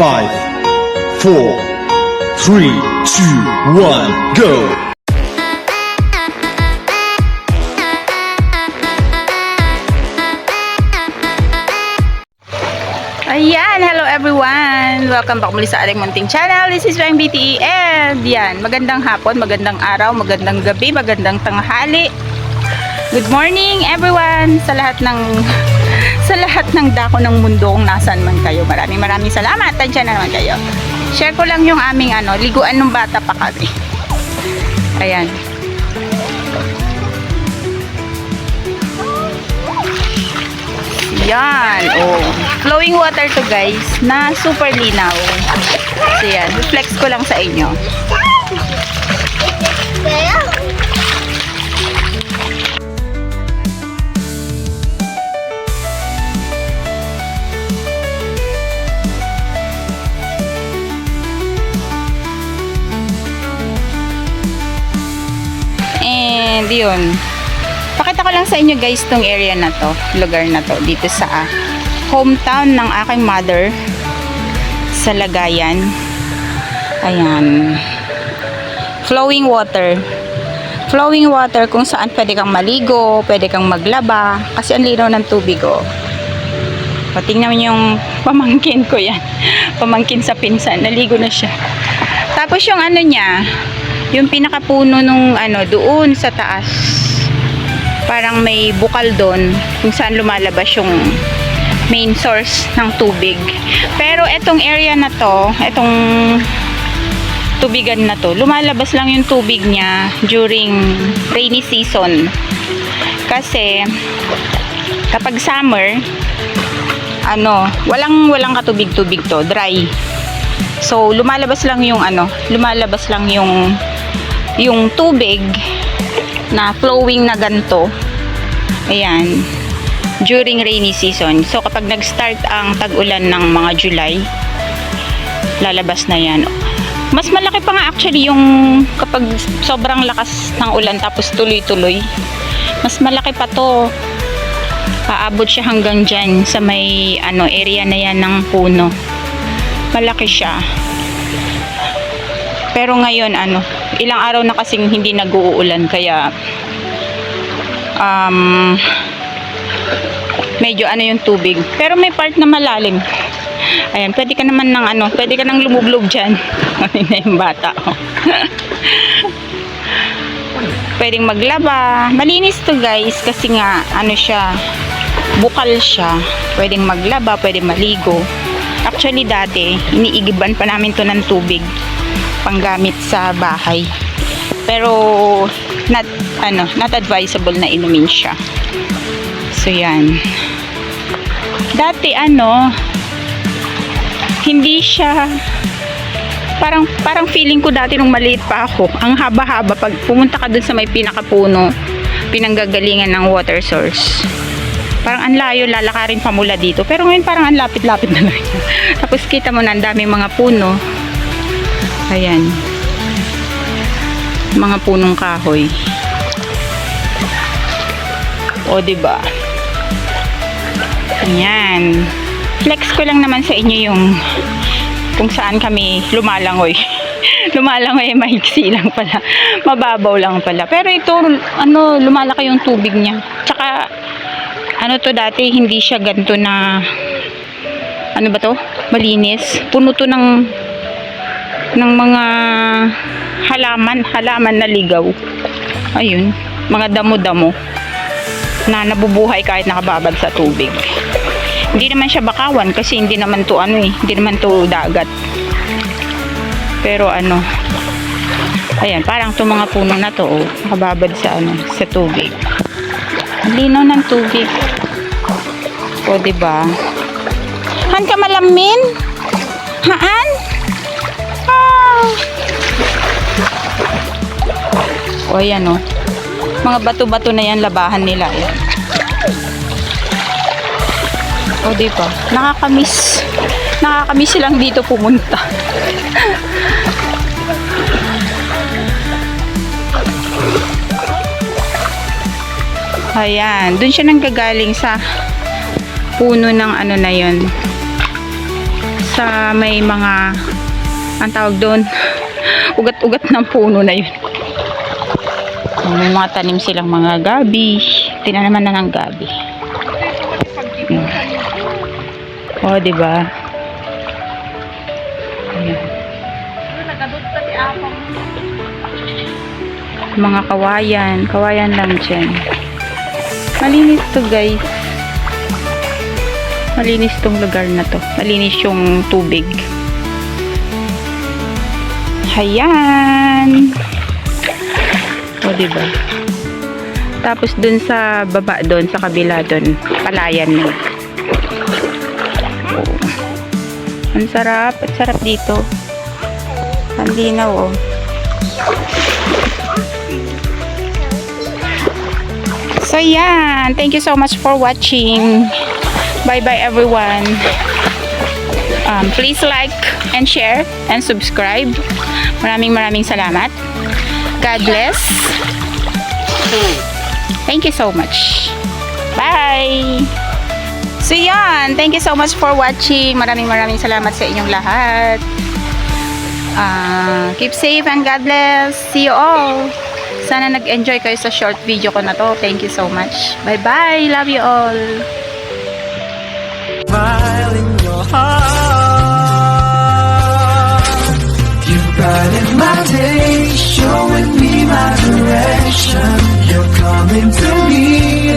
5, 4, 3, 2, 1, go! Ayan, hello everyone! Welcome back muli sa ating munting channel. This is Ryan BTE and yan, magandang hapon, magandang araw, magandang gabi, magandang tanghali. Good morning everyone sa lahat ng dako ng mundo kung nasan man kayo. Maraming salamat. Tansya na naman kayo. Share ko lang yung aming liguan ng bata pa kami. Ayan. Yan, oh. Flowing water to guys, na super linaw. So yan, flex ko lang sa inyo. And yun. Pakita ko lang sa inyo guys tong area na to, lugar na to, dito sa hometown ng aking mother sa Lagayan. Ayan. Flowing water. Flowing water kung saan pwede kang maligo, pwede kang maglaba, kasi ang linaw ng tubig oh. Patingnan naman yung pamangkin ko yan. Pamangkin sa pinsan, naligo na siya. Tapos yung niya, yung pinakapuno nung doon sa taas. Parang may bukal doon kung saan lumalabas yung main source ng tubig. Pero etong area na to, etong tubigan na to, lumalabas lang yung tubig niya during rainy season. Kasi kapag summer, walang katubig-tubig to, dry. So lumalabas lang yung yung tubig na flowing na ganito. Ayan, during rainy season. So kapag nag-start ang tag-ulan ng mga July, lalabas na yan. Mas malaki pa nga actually yung kapag sobrang lakas ng ulan tapos tuloy-tuloy. Mas malaki pa to. Aabot siya hanggang dyan sa may area na yan ng puno. Malaki siya. Pero ngayon ilang araw na kasing hindi nag-uulan kaya medyo yung tubig. Pero may part na malalim. Ayan, pwede ka naman pwede ka nang lumublob dyan. Na yung bata. Pwedeng maglaba. Malinis to guys kasi nga siya, bukal siya. Pwedeng maglaba, pwedeng maligo. Actually dati, iniigiban pa namin to ng tubig panggamit sa bahay. Pero not advisable na inumin siya. So yan. Dati hindi siya parang feeling ko dati nung maliit pa ako, ang haba-haba pag pumunta ka dun sa may pinakapuno, pinanggagalingan ng water source. Parang ang layo, lalakarin pa mula dito. Pero ngayon parang ang lapit-lapit na lang. Tapos kita mo na ang daming mga puno. Ayan. Mga punong kahoy. O diba? Ayan. Flex ko lang naman sa inyo yung kung saan kami lumalangoy. Lumalangoy mahiksi lang pala. Mababaw lang pala. Pero ito lumalaki yung tubig niya. Tsaka to dati hindi siya ganito na ba to? Malinis. Puno to ng mga halaman na ligaw. Ayun, mga damo-damo na nabubuhay kahit nakababad sa tubig. Hindi naman siya bakawan kasi hindi naman to hindi naman to dagat. Pero ayan, parang to mga puno na to nakababad sa sa tubig. Ang linaw ng tubig. O diba? Han ka malamin? Haan? O ayan mga bato-bato na yan, labahan nila yan. O diba, nakakamiss silang dito pumunta. Ayan, dun siya nanggagaling sa puno ng na yun, sa may mga, ang tawag doon, ugat-ugat ng puno na yun. May mga tanim silang mga gabi. Tinanaman na ng gabi. Oh, diba? Ayan. Mga kawayan lang dyan. Malinis to, guys. Malinis tong lugar na to. Malinis yung tubig. Ayan. O, diba? Tapos dun sa baba dun, sa kabila dun, palayan na. Oh. Ang sarap. Ang sarap dito. Ang linaw, oh. So, yan. Thank you so much for watching. Bye-bye, everyone. Please like and share and subscribe. Maraming salamat. God bless. Thank you so much. Bye! So, yan. Thank you so much for watching. Maraming salamat sa inyong lahat. Keep safe and God bless. See you all. Sana nag-enjoy kayo sa short video ko na to. Thank you so much. Bye-bye. Love you all. Smile in your heart. You brighten my day, showing me my direction. You're coming to me.